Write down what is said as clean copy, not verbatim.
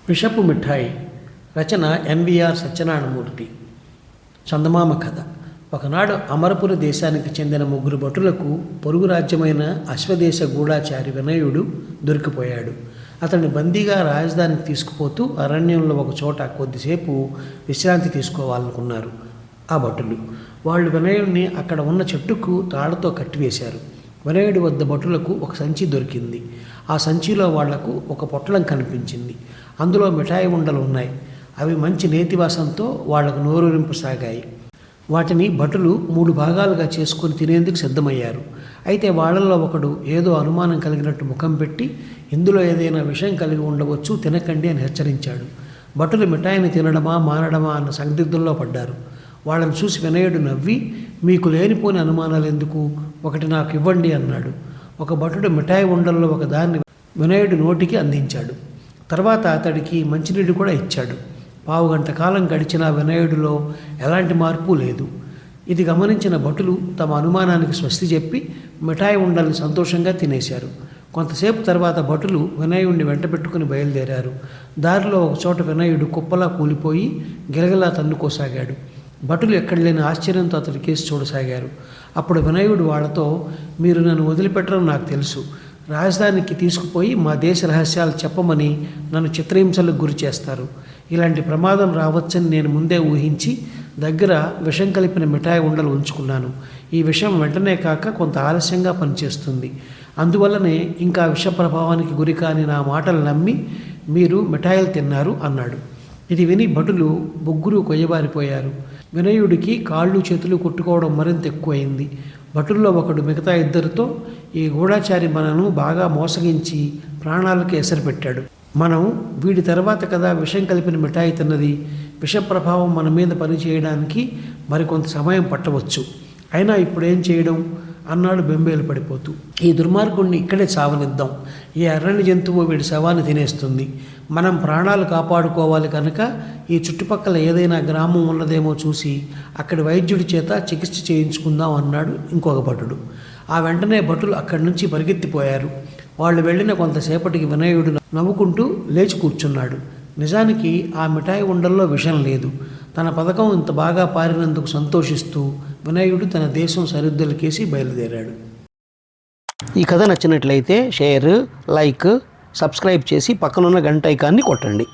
విషపు మిఠాయి రచన ఎన్విఆర్ సత్యనారాయణమూర్తి. చందమామ కథ. ఒకనాడు అమరపురి దేశానికి చెందిన 3 భటులకు పొరుగు రాజ్యమైన అశ్వదేశ గూఢాచారి వినయుడు దొరికిపోయాడు. అతన్ని బందీగా రాజధానికి తీసుకుపోతూ అరణ్యంలో ఒక చోట కొద్దిసేపు విశ్రాంతి తీసుకోవాలనుకున్నారు ఆ భటులు. వాళ్ళు వినయుడిని అక్కడ ఉన్న చెట్టుకు తాళ్లతో కట్టివేశారు. వినయుడి వద్ద భటులకు ఒక సంచి దొరికింది. ఆ సంచిలో వాళ్లకు ఒక పొట్లం కనిపించింది. అందులో మిఠాయి ఉండలు ఉన్నాయి. అవి మంచి నేతివాసంతో వాళ్లకు నోరూరింపసాగాయి. వాటిని భటులు 3 భాగాలుగా చేసుకొని తినేందుకు సిద్ధమయ్యారు. అయితే వాళ్ళల్లో ఒకడు ఏదో అనుమానం కలిగినట్టు ముఖం పెట్టి, ఇందులో ఏదైనా విషయం కలిగి ఉండవచ్చు, తినకండి అని హెచ్చరించాడు. భటులు మిఠాయిని తినడమా మానడమా అన్న సందిగ్ధంలో పడ్డారు. వాళ్ళని చూసి వినయుడు నవ్వి, మీకు లేనిపోని అనుమానాలు ఎందుకు, ఒకటి నాకు ఇవ్వండి అన్నాడు. ఒక భటుడు మిఠాయి ఉండల్లో ఒక దాన్ని వినయుడి నోటికి అందించాడు. తర్వాత అతడికి మంచినీళ్ళు కూడా ఇచ్చాడు. 15 గంట కాలం గడిచిన వినయుడిలో ఎలాంటి మార్పు లేదు. ఇది గమనించిన భటులు తమ అనుమానానికి స్వస్తి చెప్పి మిఠాయి ఉండల్ని సంతోషంగా తినేశారు. కొంతసేపు తర్వాత భటులు వినయుడిని వెంట పెట్టుకుని బయలుదేరారు. దారిలో ఒక చోట వినయుడు కుప్పలా కూలిపోయి గిలగిలా తన్నుకోసాగాడు. భటులు ఎక్కడ లేని ఆశ్చర్యంతో అతడి కేసు చూడసాగారు. అప్పుడు వినయుడు వాళ్ళతో, మీరు నన్ను వదిలిపెట్టడం నాకు తెలుసు. రాజధానికి తీసుకుపోయి మా దేశ రహస్యాలు చెప్పమని నన్ను చిత్రహింసలకు గురి చేస్తారు. ఇలాంటి ప్రమాదం రావచ్చని నేను ముందే ఊహించి దగ్గర విషం కలిపిన మిఠాయి ఉండలు ఉంచుకున్నాను. ఈ విషయం వెంటనే కాక కొంత ఆలస్యంగా పనిచేస్తుంది. అందువల్లనే ఇంకా విష ప్రభావానికి గురి కాని నా మాటలు నమ్మి మీరు మిఠాయిలు తిన్నారు అన్నాడు. ఇది విని భటులు 3 కొయ్యబారిపోయారు. వినయుడికి కాళ్ళు చేతులు కొట్టుకోవడం మరింత ఎక్కువైంది. భటుల్లో ఒకడు మిగతా 2తో, ఈ గూఢాచారి మనను బాగా మోసగించి ప్రాణాలకు ఎసరు పెట్టాడు. మనం వీడి తర్వాత కదా విషం కలిపిన మిఠాయి తిన్నది. విష ప్రభావం మన మీద పనిచేయడానికి మరికొంత సమయం పట్టవచ్చు. అయినా ఇప్పుడేం చేయడం అన్నాడు బెంబేలు పడిపోతూ. ఈ దుర్మార్గుణ్ణి ఇక్కడే చావనిద్దాం. ఈ అరణ్య జంతువు వీడి శవాన్ని తినేస్తుంది. మనం ప్రాణాలు కాపాడుకోవాలి కనుక ఈ చుట్టుపక్కల ఏదైనా గ్రామం ఉన్నదేమో చూసి అక్కడి వైద్యుడి చేత చికిత్స చేయించుకుందాం అన్నాడు ఇంకొక భటుడు. ఆ వెంటనే భటులు అక్కడి నుంచి పరిగెత్తిపోయారు. వాళ్ళు వెళ్ళిన కొంతసేపటికి వినయుడు నవ్వుకుంటూ లేచి కూర్చున్నాడు. నిజానికి ఆ మిఠాయి ఉండల్లో విషం లేదు. తన పథకం ఇంత బాగా పారినందుకు సంతోషిస్తూ వినయుడు తన దేశం సరిహద్దులకేసి బయలుదేరాడు. ఈ కథ నచ్చినట్లయితే షేర్, లైక్, సబ్స్క్రైబ్ చేసి పక్కనున్న గంట ఐకాన్ని కొట్టండి.